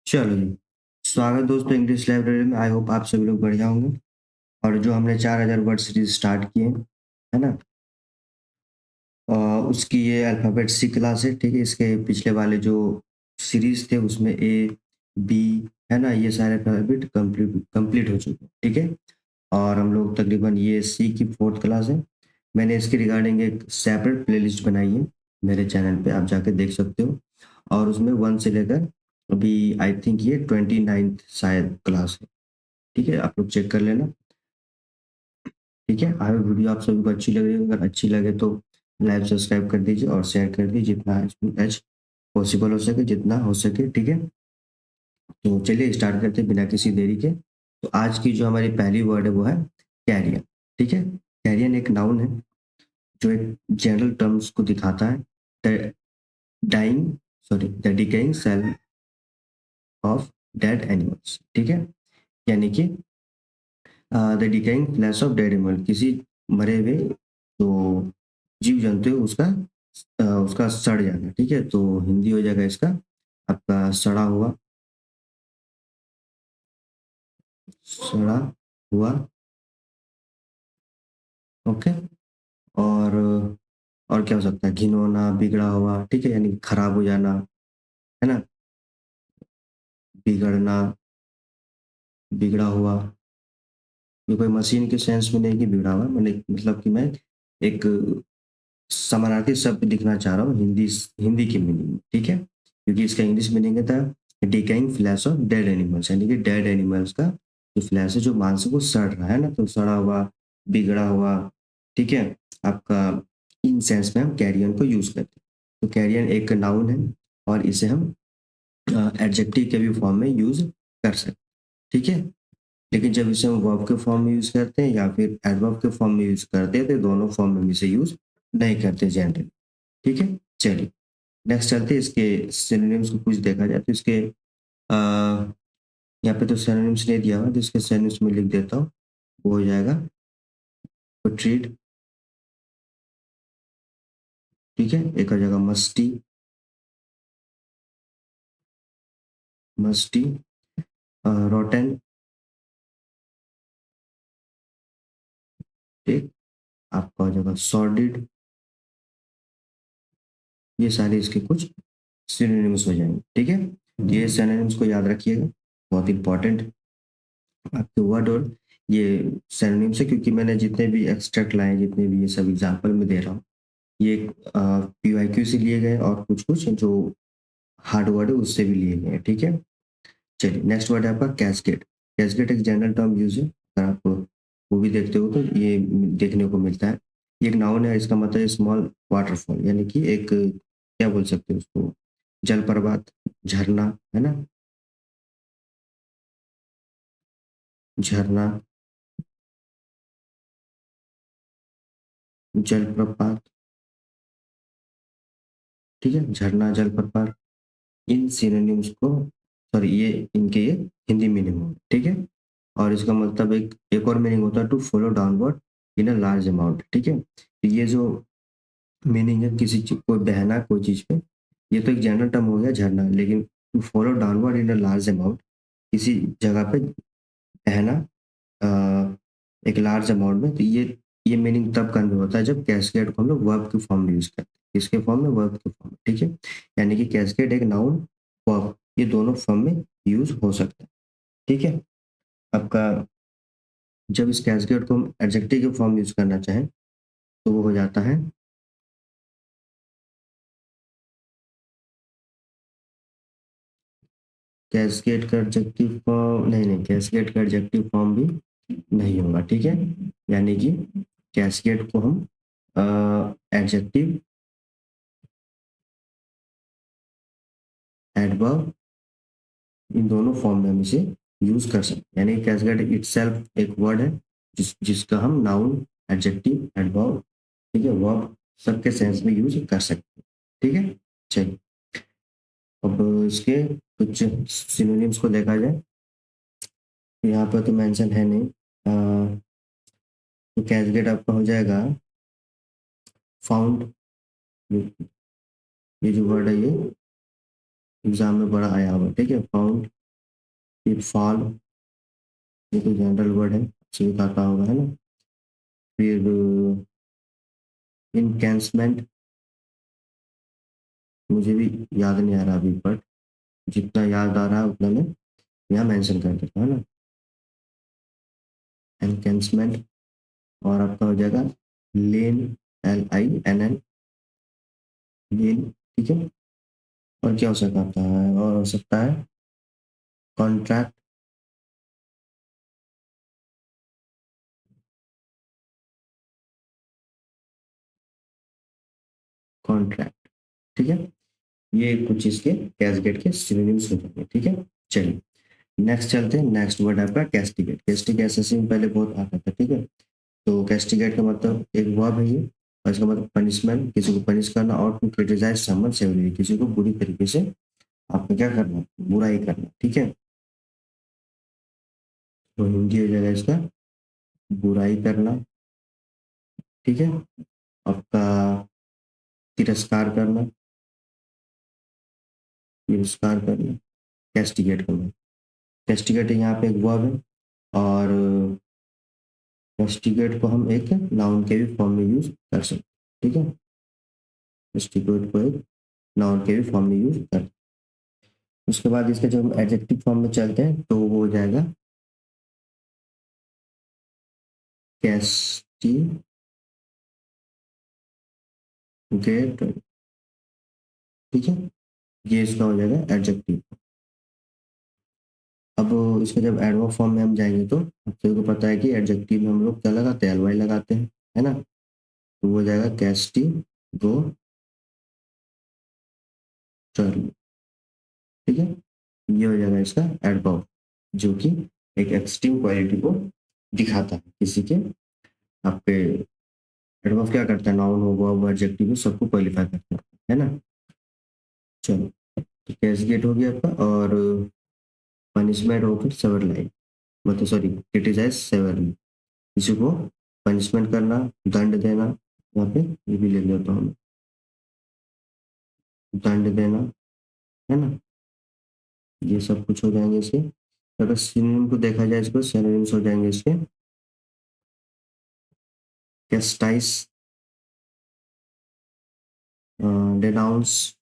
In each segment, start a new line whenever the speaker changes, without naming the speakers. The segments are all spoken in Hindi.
चलो जी। स्वागत दोस्तों इंग्लिश लाइब्रेरी में। आई होप आप सभी लोग बढ़िया होंगे। और जो हमने 4000 वर्ड सीरीज स्टार्ट किए है ना, अ, उसकी ये अल्फ़ाबेट सी क्लास है। ठीक है, इसके पिछले वाले जो सीरीज थे उसमें ए बी है ना, ये सारे अल्फ़ाबेट कंप्लीट कंप्लीट हो चुके हैं। ठीक है, और हम लोग तकरीबन ये सी की 4th क्लास है। मैंने इसकी रिगार्डिंग एक सेपरेट प्लेलिस्ट बनाई है मेरे चैनल पे, आप जाके देख सकते हो। और उसमें 1 से लेकर अभी आई थिंक ये 29th शायद क्लास है। ठीक है, आप लोग चेक कर लेना। ठीक है, आई होप वीडियो आप सभी को अच्छी लग रही है। अगर अच्छी लगे तो लाइक सब्सक्राइब कर दीजिए और शेयर कर दीजिए जितना एज पॉसिबल हो सके, जितना हो सके। ठीक है, तो चलिए स्टार्ट करते हैं बिना किसी देरी के। तो आज की जो हमारी पहली वर्ड है वो है कैरियन। ठीक है, कैरियन एक नाउन है जो एक जनरल टर्म्स को दिखाता है। The dying sorry the decaying cell of dead animals. ठीक है, यानी कि the decaying flesh of dead animal, किसी मरे हुए तो जीव जंतु है उसका सड़ जाना। ठीक है, तो हिंदी हो जाएगा इसका आपका सड़ा हुआ। ओके, और और क्या हो सकता है, घिनौना, बिगड़ा हुआ। ठीक है, यानी खराब हो जाना, है ना, बिगड़ना, बिगड़ा हुआ। ये कोई मशीन के सेंस में नहीं कि बिगड़ा हुआ, मैंने मतलब कि मैं एक समानार्थी शब्द लिखना चाह रहा हूँ हिंदी हिंदी की मीनिंग में। ठीक है, क्योंकि इसका इंग्लिश मीनिंग है था decaying flesh of dead animals, यानी कि डेड एनिमल्स का जो फ्लैश है, जो मांस है, वो सड़ रहा है ना, तो सड़ा हुआ, बिगड़ा हुआ। ठीक है, आपका इन सेंस में हम कैरियन को यूज करते हैं। तो कैरियन एक नाउन है और इसे हम एडजेक्टिव के भी फॉर्म में यूज कर सकते हैं। ठीक है, लेकिन जब इसे हम वर्ब के फॉर्म में यूज करते हैं या फिर एडवर्ब के फॉर्म में यूज करते हैं, तो दोनों फॉर्म में हम इसे यूज नहीं करते जनरली। ठीक है, चलिए नेक्स्ट चलते हैं। इसके सिनोनिम्स को कुछ देखा जाए तो इसके यहाँ पे तो सिनोनिम्स नहीं दिया हुआ, तो इसके सिनोनिम्स में लिख देता हूँ। वो हो जाएगा ट्रीड। ठीक है, एक हो जाएगा मस्टी, मस्टी, रोटन। ठीक, आपका हो जाएगा सॉर्डिड। ये सारे इसके कुछ सिनोनिम्स हो जाएंगे। ठीक है, ये सिनोनिम्स को याद रखिएगा, बहुत इंपॉर्टेंट आपके वर्ड। और ये सिनोनिम्स है क्योंकि मैंने जितने भी एक्सट्रैक्ट लाए, जितने भी ये सब एग्जांपल में दे रहा हूँ, ये पीवाईक्यू से लिए गए और कुछ कुछ जो हार्ड वर्ड है उससे भी लिए गए हैं। ठीक है, चलिए नेक्स्ट वर्ड है आपका कैस्केड। कैस्केड एक जनरल टर्म यूज है, अगर आप मूवी देखते हो तो ये देखने को मिलता है। ये एक नाउन है, इसका मतलब स्मॉल वाटरफॉल, यानी कि एक क्या बोल सकते हो उसको, जलप्रपात, झरना, है ना, झरना, जलप्रपात। ठीक है, झरना, जलप्रपात, इन सिनोनिम्स को, सॉरी ये इनके ये हिंदी मीनिंग हो। ठीक है, और इसका मतलब एक और मीनिंग होता है to follow downward in a large amount. ठीक है, तो ये जो मीनिंग है किसी चीज को बहना कोई चीज पे, ये तो एक जनरल टर्म हो गया झरना, लेकिन to follow downward in a large amount, किसी जगह पे बहना एक लार्ज अमाउंट में, तो ये मीनिंग तब कन्वे होता है जब कैस्केड को हम लोग वर्ब के फॉर्म में यूज करते हैं। किसके फॉर्म में, वर्ब के फॉर्म में। ठीक है, यानी कि कैस्केड एक नाउन, वर्ब, ये दोनों फॉर्म में यूज हो सकता है। ठीक है, आपका जब इस कैस्केड को हम एडजेक्टिव के फॉर्म में यूज करना चाहें तो वो हो जाता है कैस्केड का एडजेक्टिव फॉर्म, नहीं कैस्केड का एडजेक्टिव फॉर्म भी नहीं होगा। ठीक है, यानी कि कैस्केड को हम एडजेक्टिव, एडवर्ब, इन दोनों फॉर्म में हम इसे यूज कर सकते हैं। यानी कैस्केड इटसेल्फ एक वर्ड है जिसका हम नाउन, एडजेक्टिव, एडवर्ब, ठीक है, वर्ब, सबके सेंस में यूज कर सकते हैं। ठीक है, चलिए अब इसके कुछ सिनोनिम्स को देखा जाए, यहाँ पर तो मेंशन है नहीं। तो कैस्केड आपका हो जाएगा फाउंड। ये जो वर्ड है ये एग्जाम में बड़ा आया हुआ। ठीक है, फाउंड, फिर फॉल, ये तो जनरल वर्ड है, सभी का आता होगा, है ना। फिर इनकैंसमेंट, मुझे भी याद नहीं आ रहा अभी, बट जितना याद आ रहा है उतना मैं यहाँ मेंशन कर देता हूँ, है ना। एनकैंसमेंट, और आपका हो जाएगा लेन, LINN, लेन, ठीक है। और क्या हो सकता है, और हो सकता है कॉन्ट्रैक्ट, कॉन्ट्रैक्ट, ठीक है। ये कुछ इसके कैशगेट के सिनोनिम्स हो जाएंगे, ठीक है। चलिए नेक्स्ट चलते हैं। नेक्स्ट वर्ड आपका कैस्टिगेट। कैस्टिगेट ऐसे में पहले बहुत आता था, ठीक है। तो कैस्टिगेट का मतलब एक वर्ब है ये, और इसका मतलब पनिशमेंट, किसी को पनिश करना, और टू क्रिटिसाइज समवन सेवरली, किसी को बुरी तरीके से आपको क्या करना, बुराई करना, ठीक है। तो हिंदी हो जाएगा इसका बुराई करना, ठीक है। आपका तिरस्कार करना, तिरस्कार करना, कैस्टिगेट करना। कैस्टिगेट यहाँ पे एक वर्ब है, और कैस्टिगेट को हम एक नाउन के भी फॉर्म में यूज कर सकते हैं, ठीक है। कैस्टिगेट को एक नाउन के भी फॉर्म में यूज कर, उसके बाद इसके जब हम एडजेक्टिव फॉर्म में चलते हैं तो वो हो जाएगा कैस्टिगेट, ठीक है। ये इसका हो जाएगा एडजेक्टिव। अब इसके जब एडवर्ब फॉर्म में हम जाएंगे तो आप सभी को पता है कि एडजेक्टिव में हम लोग क्या लगाते हैं, एलवाई लगाते हैं, है ना। तो वो हो जाएगा कैस्टिगो, ठीक है। ये हो जाएगा इसका एडवर्ब, जो कि एक एक्सट्रीम क्वालिटी को दिखाता है किसी के। आपके एडवर्ब क्या करता है, नाउन हो वर्ब हो एडजेक्टिव हो, सबको क्वालिफाई करता है ना। चलो, तो कैसगेट हो गया आपका, और पनिशमेंट हो गया सेवरली, मतलब सॉरी क्रिटिसाइज सेवरली, किसी को पनिशमेंट करना, दंड देना। यहाँ पे ये भी ले लेता हूँ, दंड देना, है ना। ये सब कुछ हो जाएंगे इसके। अगर सिनोनिम को देखा जाए, इसको सिनोनिम्स हो जाएंगे इसके कैस्टाइस, डेनाउंस,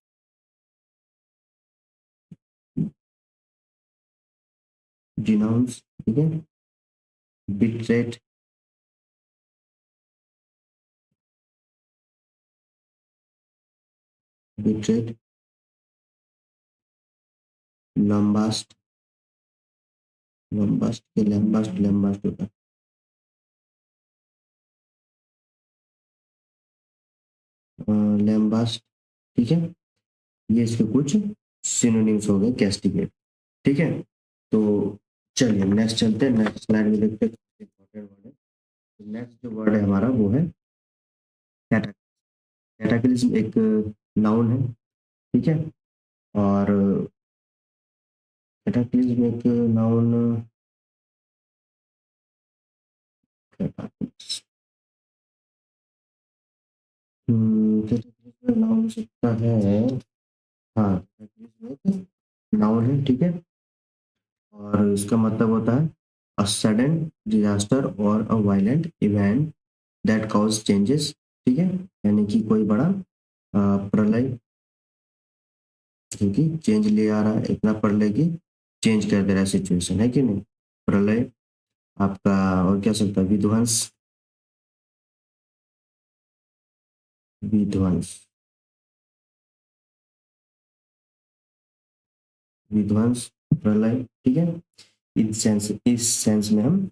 डिनाउंस, ठीक है। बिट्रेट, बिट्रेट, लंबास्ट, लंबास्ट के लंबास्ट, लंबास्ट होता है, लैम्बास्ट, ठीक है। ये इसके कुछ सिनोनिम्स हो गए कैस्टिगेट, ठीक है। तो चलिए नेक्स्ट चलते हैं, नेक्स्ट स्लाइड में देखते हैं इंपॉर्टेंट वर्ड है। नेक्स्ट जो वर्ड है हमारा वो है कैटाक्लिज्म, एक नाउन है, ठीक है। और कैटाक्लिज्म एक नाउन, कैटाक्लिज्म नाउन हो सकता है, हाँ कैटाक्लिज्म एक नाउन है, ठीक है। और इसका मतलब होता है अ सडन डिजास्टर और अ violent event that cause changes, ठीक है। यानी कि कोई बड़ा प्रलय, क्योंकि चेंज ले आ रहा है, इतना प्रलय की चेंज कर दे रहा है सिचुएशन, है कि नहीं। प्रलय आपका, और क्या सकता है, विध्वंस, विध्वंस, विध्वंस, प्रलय, ठीक है। इस सेंस में हम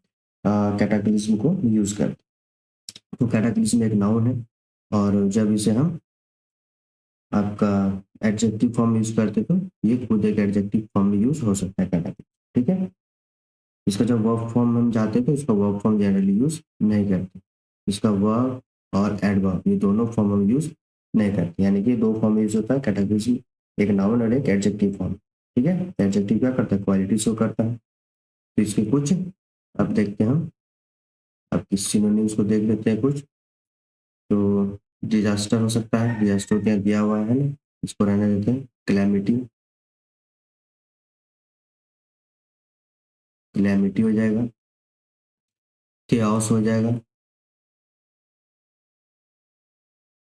कैटाक्लिज्म को यूज करते हैं। तो कैटाक्लिज्म एक नाउन है, और जब इसे हम आपका एडजेक्टिव फॉर्म यूज करते तो ये खुद एक एडजेक्टिव फॉर्म में यूज हो सकता है कैटाक्लिज्म, ठीक है। इसका जब वर्ब फॉर्म में हम जाते हैं तो इसका वर्ब फॉर्म जनरली यूज नहीं करते। इसका वर्ब और एडवर्ब ये दोनों फॉर्म हम यूज नहीं करते, यानी कि दो फॉर्म यूज होता है कैटेगरी, एक नाउन और एक एडजेक्टिव फॉर्म, ठीक है। एडजेक्टिव क्या करता है, क्वालिटी शो करता है। तो इसके कुछ अब देखते हैं हम, अब किस सिनोनिम्स को देख लेते हैं कुछ। तो डिजास्टर हो सकता है, डिजास्टर क्या दिया हुआ है ना, इसको रहने देते हैं। कैलेमिटी, कैलेमिटी हो जाएगा, केओस हो जाएगा,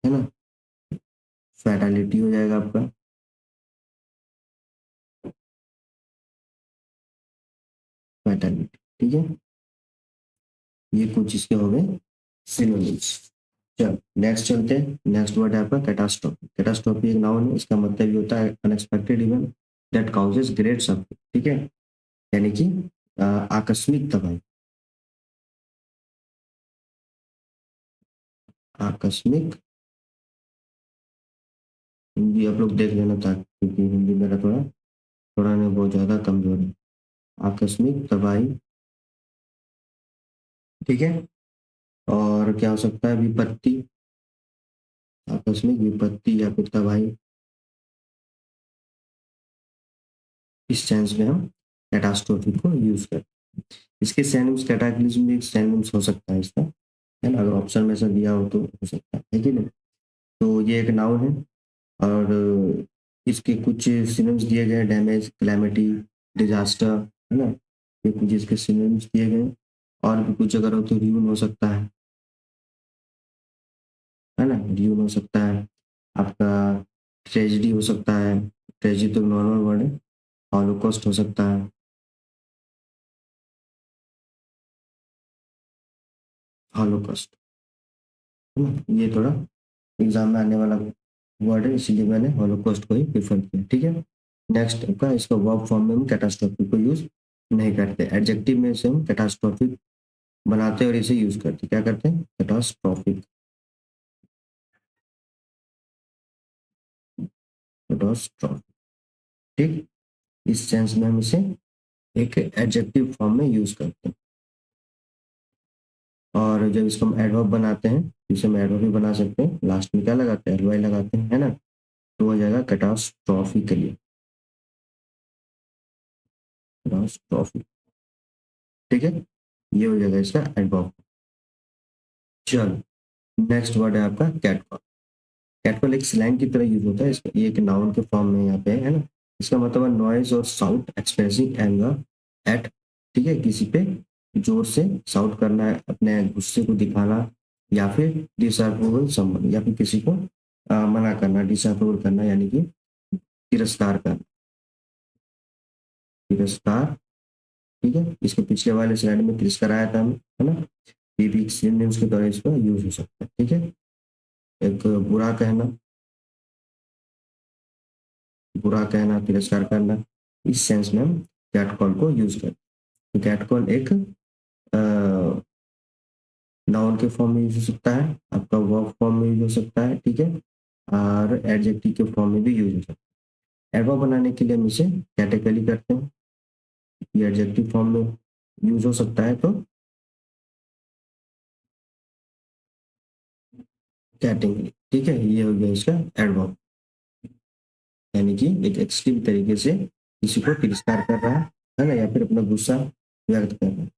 है ना, फैटालिटी हो जाएगा आपका, फैटालिटी। ठीक है, ये कुछ इसके हो गए सिनोनिम्स। चल नेक्स्ट चलते हैं। नेक्स्ट वर्ड है आपका कैटास्ट्रोफी। कैटास्ट्रोफी एक नाउन है, इसका मतलब ये होता है unexpected event that causes great suffering. ठीक है, यानी कि आकस्मिक तबाही, आकस्मिक। हिंदी आप लोग देख लेना था, क्योंकि हिंदी मेरा थोड़ा थोड़ा नहीं बहुत ज्यादा कमजोर है। आकस्मिक तबाही, ठीक है। और क्या हो सकता है, विपत्ति, आकस्मिक विपत्ति या फिर तबाही। इस सेंस में हम कैटास्ट्रोफी को यूज करते हैं। इसके सैनिम्स, कैटाक्लिज्म भी एक सैनिम्स हो सकता है इसका, है ना, अगर ऑप्शन में से दिया हो तो हो सकता है कि नहीं। तो ये एक नाउन है, और इसके कुछ सिनोनिम्स दिए गए हैं, डैमेज, कैलेमिटी, डिजास्टर, है ना, ये कुछ इसके सिनोनिम्स दिए गए हैं। और भी कुछ अगर हो तो र्यून हो सकता है ना, र्यून हो सकता है आपका, ट्रेजिडी हो सकता है, ट्रेजिडी तो नॉर्मल वर्ड है, हॉलोकॉस्ट हो सकता है, हॉलोकॉस्ट, है ना, ये थोड़ा एग्जाम में आने वाला वर्ड है, इसीलिए मैंने हॉलोकॉस्ट को ही प्रेफर किया। ठीक है, नेक्स्ट आपका, इसका वर्ब फॉर्म में हम कैटास्ट्रोफिक को यूज नहीं करते, एडजेक्टिव में से हम कैटास्ट्रोफिक बनाते हैं और इसे यूज करते हैं। क्या करते हैं, कैटास्ट्रोफिक, कैटास्ट्रोफिक। ठीक, इस सेंस में हम इसे एक एडजेक्टिव फॉर्म में यूज करते हैं। और जब इसको हम एडवर्ब बनाते हैं, इसे हम एडवर्ब भी बना सकते हैं, लास्ट में क्या लगाते हैं, एलवाई लगाते हैं, है ना, तो हो जाएगा कैटास्ट्रोफिकली, कैटास्ट्रोफिक। ठीक है, ये हो जाएगा इसका एडवर्ब। चलो नेक्स्ट वर्ड है आपका कैटकॉल। कैटकॉल एक स्लैंग की तरह यूज होता है, इसका ये एक नाउन के फॉर्म में यहाँ पे है ना। इसका मतलब है नॉइज और साउट एक्सप्रेसिंग एंगर एट, ठीक है, किसी पे जोर से साउट करना है, अपने गुस्से को दिखाना, या फिर डिसअप्रूवल समवन, या फिर किसी को मना करना, डिसअप्रूवल करना, यानी कि तिरस्कार करना, तिरस्कार। ठीक है, इसके पिछले वाले स्लाइड में तिरस्कार आया था, है ना, ये भी सिनोनिम्स के तरह इसका यूज हो सकता है। ठीक है, एक बुरा कहना, बुरा कहना, तिरस्कार करना, इस सेंस में हम कैट कॉल को यूज करते हैं। तो कैट कॉल एक नाउन के फॉर्म में यूज हो सकता है, आपका वर्ब फॉर्म में यूज हो सकता है, ठीक है, और एडजेक्टिव के फॉर्म में भी यूज हो सकता है। एडवर्ब बनाने के लिए हम इसे कैटेगरी करते हैं, ये एडजेक्टिव फॉर्म में यूज हो सकता है, तो कैटेगरी। ठीक है, ये हो गया इसका एडवर्ब, यानी कि एक एक्सट्रीम तरीके से किसी को तिरस्कार कर रहा है ना, या फिर अपना गुस्सा व्यक्त कर रहा है।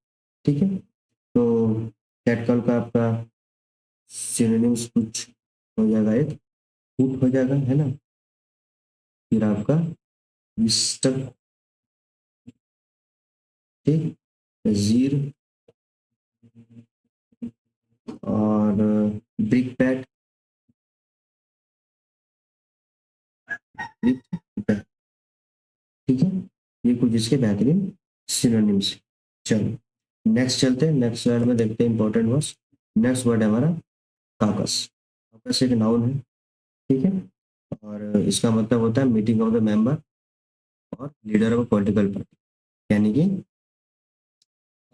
ठीक है, तो कैटकॉल का आपका सिनोनिम्स कुछ हो जाएगा, एक फूट हो जाएगा, है ना, फिर आपका विस्टक, ठीक, जीर, और ब्रिक पैट, ब्रिक पैट। ठीक है, ये कुछ इसके बेहतरीन सिनोनिम्स। चलो नेक्स्ट चलते हैं, नेक्स्ट वर्ड में देखते हैं इंपॉर्टेंट वर्ड्स। नेक्स्ट वर्ड है हमारा काकस। काकस एक नाउन है, ठीक है, और इसका मतलब होता है मीटिंग ऑफ द मेंबर और लीडर ऑफ पॉलिटिकल पार्टी, यानी कि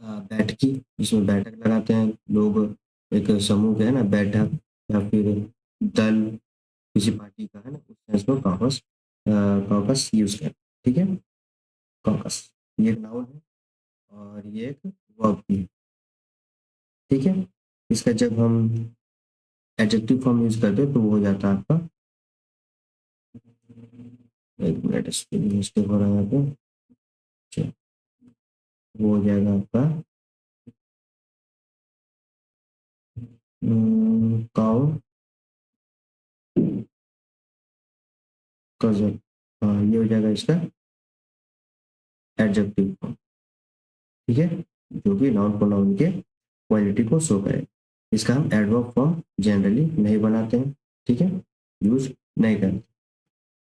बैठकी, जिसमें बैठक लगाते हैं लोग, एक समूह का, है ना, बैठक, या फिर दल किसी पार्टी का, है ना, उस सेंस में कॉकस, कॉकस यूज करते हैं। ठीक है, कॉकस ये एक नाउन है, और ये एक वर्ब भी है। ठीक है, इसका जब हम एडजेक्टिव फॉर्म यूज करते हैं तो वो हो जाता है आपका, एक मिनट मिस्टेक हो रहा है यहाँ पे, चलो, वो हो जाएगा आपका काउ कजल। हाँ, ये हो जाएगा इसका एडजेक्टिव फॉर्म। ठीक है, जो कि नाउन प्रोनाउन के क्वालिटी को शो करे। इसका हम एडवर्ब फॉर्म जनरली नहीं बनाते हैं, ठीक है, यूज नहीं करते।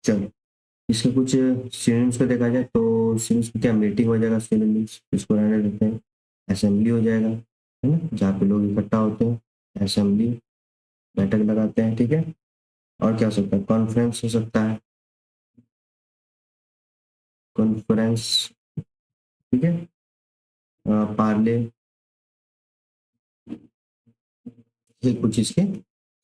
चलो, इसके कुछ सिनोनिम्स को देखा जाए तो सिनोनिम्स में क्या मीटिंग हो जाएगा, सिनोनिम्स इसको रहने देते हैं। असेंबली हो जाएगा, है ना, जहाँ पे लोग इकट्ठा होते हैं, असेंबली, बैठक लगाते हैं, ठीक है। और क्या हो सकता है, कॉन्फ्रेंस हो सकता है, कॉन्फ्रेंस, ठीक है, पार्ले, ये कुछ इसके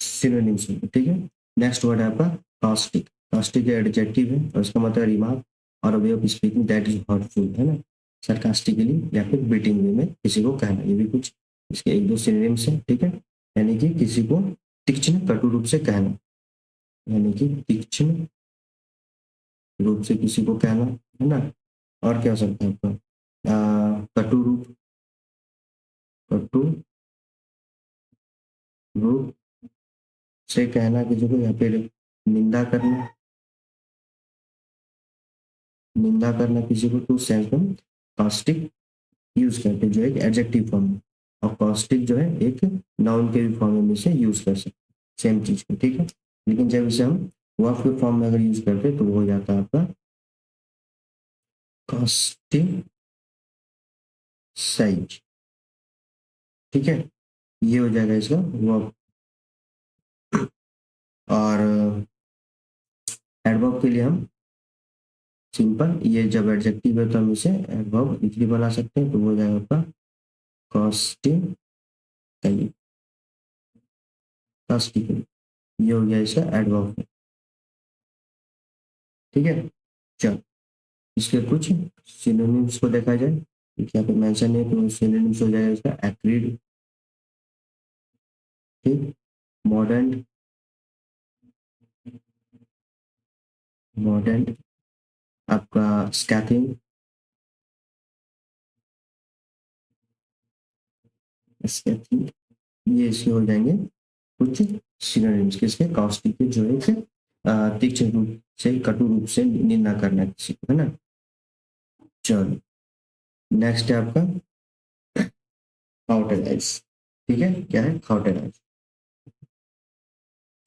सिनोनिम्स होंगे, ठीक है। नेक्स्ट वर्ड है आपका कास्टिक। कास्टिक एडजेक्टिव है और इसका मतलब रिमार्क और way of speaking that is hurtful, है ना, सरकास्टिकली या फिर बिटिंग वे में किसी को कहना, ये भी कुछ इसके एक दो सिनोनिम्स हैं, ठीक है। यानी कि किसी को तीक्ष्ण कटु रूप से कहना, यानी कि तीक्ष्ण रूप से किसी को कहना, है ना। और क्या हो सकता है आपका, कटु रूप, कटु रूप से कहना किसी को, या फिर निंदा करना, निंदा करना किसी को, तो सेंस में कास्टिक यूज करते हैं, जो एक एडजेक्टिव फॉर्म है। और कॉस्टिक जो है एक नाउन के भी फॉर्म में से यूज कर सकते सेम चीज को, ठीक है। लेकिन जब इसे हम वर्ब के फॉर्म में अगर यूज करते हैं तो वो हो जाता है आपका कॉस्टिक साइज, ठीक है। ये हो जाएगा इसका वर्ब। और एडवर्ब के लिए हम सिंपल, ये जब एडजेक्टिव है तो हम इसे एडवर्ब इजली बना सकते हैं, तो वो हो जाएगा आपका कॉस्टिक साइज, कॉस्टिक, ये हो गया इसका एडवर्ब, ठीक है। चलो, इसके कुछ सिनोनिम्स को देखा जाए, क्योंकि यहाँ पे मेंशन है तो सिनोनिम्स हो जाएगा इसका एक्रीड, ठीक, मॉडर्न, मॉडर्न, आपका स्कैथिंग, स्कैथिंग, ये इसके हो जाएंगे कुछ सिनोनिम्स किसके, कास्टिक के, जो एक तीक्ष्ण रूप से, कटु रूप से निंदा करना किसी को, है ना। चलो, नेक्स्ट है आपका काउटराइज, ठीक है, क्या है काउटराइज।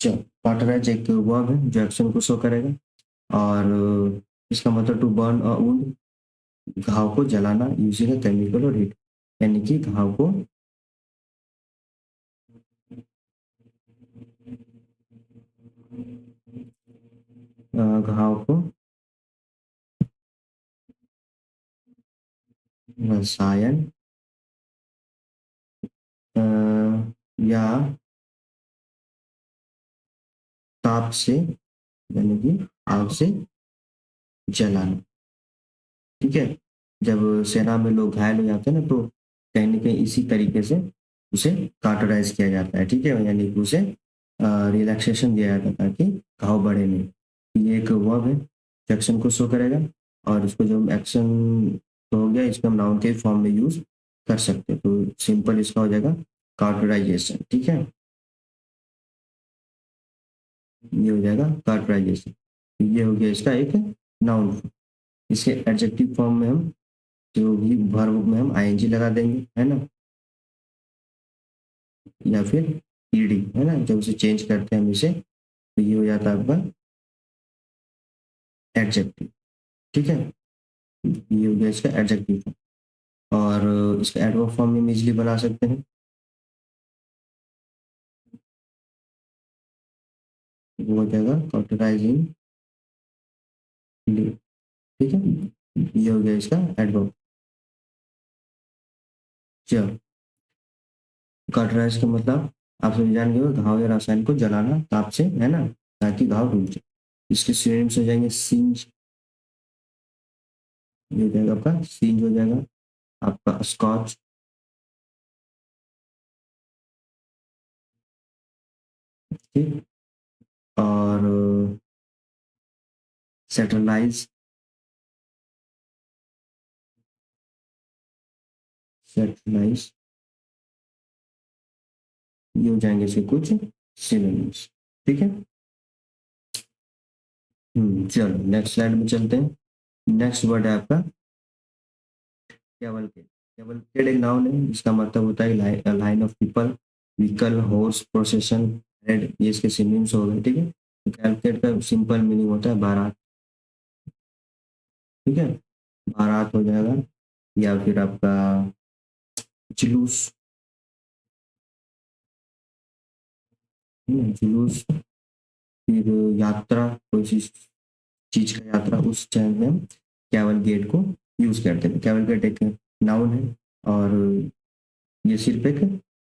चलो, काउटराइज एक वर्ब है जो एक्शन को शो करेगा, और इसका मतलब टू बर्न अ वुंड, घाव को जलाना यूजिंग अ केमिकल और हीट, यानी कि घाव को घाव को रसायन अ, या ताप से, यानी कि आग से जलाना, ठीक है। जब सेना में लोग घायल हो जाते हैं ना, तो कहीं ना कहीं इसी तरीके से उसे कार्टराइज किया जाता है, ठीक है, यानी कि उसे रिलैक्सेशन दिया जाता है ताकि घाव बढ़े नहीं। ये एक वर्ब है जो एक्शन को शो करेगा, और इसको जब एक्शन तो हो गया, इसको हम नाउन के फॉर्म में यूज कर सकते हैं, तो सिंपल इसका हो जाएगा कार्टराइजेशन, ठीक है, ये हो जाएगा कार्टराइजेशन। ये हो गया इसका एक नाउन। इसके एडजेक्टिव फॉर्म में हम जो भी वर्ब में हम आईएनजी लगा देंगे, है ना, या फिर ईडी, है ना, जब उसे चेंज करते हैं हम इसे, तो ये हो जाता है आपका एडजेक्टिव, ठीक है। ये हो गया इसका एडजेक्टिव फॉर्म। और इसका एडवर्ब फॉर्म में हम इजिली बना सकते हैं, वो हो जाएगा कॉटराइजिंग, ठीक है। ये हो गया इसका एडवर्ब। चलो, कॉटराइज का मतलब आप सभी जान गए हो, घाव या रासायन को जलाना ताप से, है ना, ताकि घाव रुक जाए। इसके सिनोनिम्स हो जाएंगे सींज, ये हो जाएगा आपका सींज हो जाएगा, आपका स्कॉच, ठीक, और सेटलाइज, सेटलाइज, ये हो जाएंगे इसके कुछ सिनोनिम्स, ठीक है। चलो नेक्स्ट स्लाइड में चलते हैं। नेक्स्ट वर्ड है आपका कैवलकेड। कैवलकेड एक नाउन है, इसका मतलब होता है line of people, vehicle, horse, procession, head, ये इसके सिनोनिम्स हो गए। ठीक है, तो कैवलकेड का सिंपल मीनिंग होता है बारात। ठीक है, बारात हो जाएगा, या फिर आपका जुलूस। जुलूस, फिर यात्रा, कोई सी चीज का यात्रा, उस टाइम में हम कैवलकेड को यूज करते हैं। कैवलकेड एक नाउन है, और ये सिर्फ एक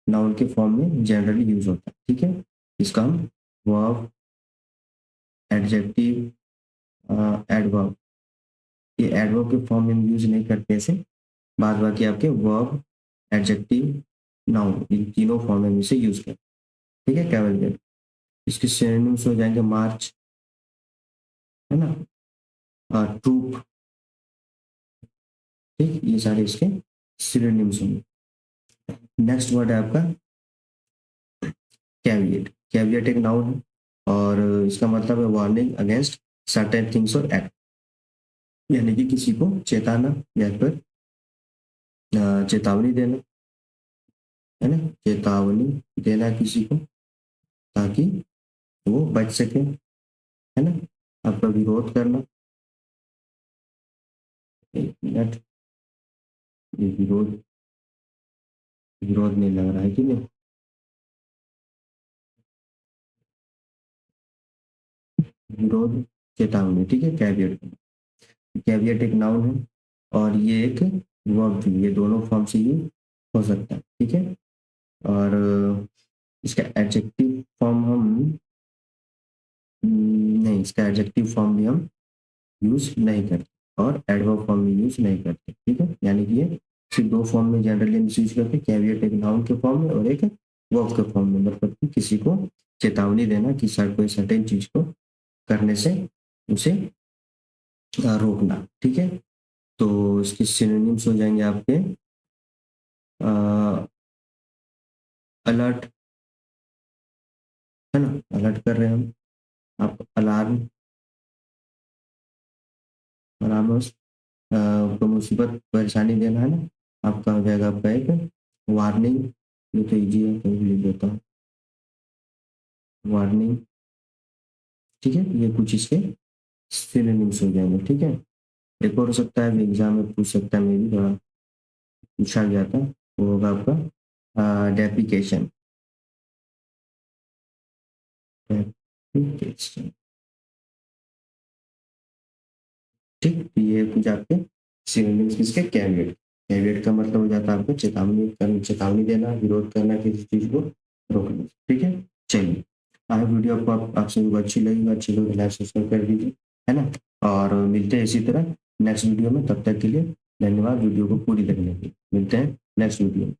नाउन के फॉर्म में जनरली यूज होता है। ठीक है, इसका हम वर्ब, एडजेक्टिव, एडवर्ब, ये एडवर्ब के फॉर्म में हम यूज नहीं करते ऐसे। बाद बाकी आपके वर्ब, एडजेक्टिव, नाउन, इन तीनों फॉर्म में हम इसे यूज करते हैं। ठीक है, कैवलकेड। इसके सिनोनिम्स हो जाएंगे मार्च, है ना, ट्रूप। ठीक, ये सारे इसके सिनोनिम्स होंगे। नेक्स्ट वर्ड है आपका कैविएट। कैविएट एक नाउन है, और इसका मतलब है वार्निंग अगेंस्ट सर्टेन थिंग्स और एक्ट, यानी कि किसी को चेताना या फिर चेतावनी देना, है ना, चेतावनी देना किसी को, ताकि वो बच सके, है ना, आपका विरोध करना। एक मिनट, ये विरोध, विरोध नहीं लग रहा है कि नहीं, विरोध, चेतावनी। ठीक है, कैविएट। कैविएट एक नाउन है, और ये एक वर्ब भी, ये दोनों फॉर्म से ही हो सकता है। ठीक है, और इसका एडजेक्टिव फॉर्म हम नहीं, इसका एडजेक्टिव फॉर्म भी हम यूज नहीं करते, और एडवर्ब फॉर्म भी यूज नहीं करते। ठीक है, यानी कि ये सिर्फ दो फॉर्म में जनरली हम यूज करते हैं। कैविएट एक नाउन के फॉर्म में और एक वर्ब के फॉर्म में, मतलब कि किसी को चेतावनी देना कि सर कोई सर्टेन चीज को करने से उसे रोकना। ठीक है, तो इसके सिनोनिम्स हो जाएंगे आपके अलर्ट, है ना, अलर्ट कर रहे हैं हम, आप अलार्म, परामर्श, को मुसीबत परेशानी देना, है ना, आपका हो जाएगा आपका एक वार्निंग। ये तो इजी है, कहीं भी लिख देता हूँ, वार्निंग। ठीक है, ये कुछ इसके सिनोनिम्स हो जाएंगे। ठीक है, एक और हो सकता है, एग्जाम में पूछ सकता है, मे भी थोड़ा पूछा गया था, वो होगा आपका डेप्लीकेशन। डेप्लीकेशन। ठीक, तो ये कुछ आपके सिनोनिम्स किसके, कैविएट। कैविएट का मतलब हो जाता है आपको चेतावनी करना, चेतावनी देना, विरोध करना, किसी चीज को रोकना। ठीक है, चलिए, आई वीडियो आपको आप सभी को अच्छी लगी, अच्छी लगी लाइक सब्सक्राइब कर दीजिए, है ना, और मिलते हैं इसी तरह नेक्स्ट वीडियो में। तब तक के लिए धन्यवाद वीडियो को पूरी देखने के लिए। मिलते हैं नेक्स्ट वीडियो में।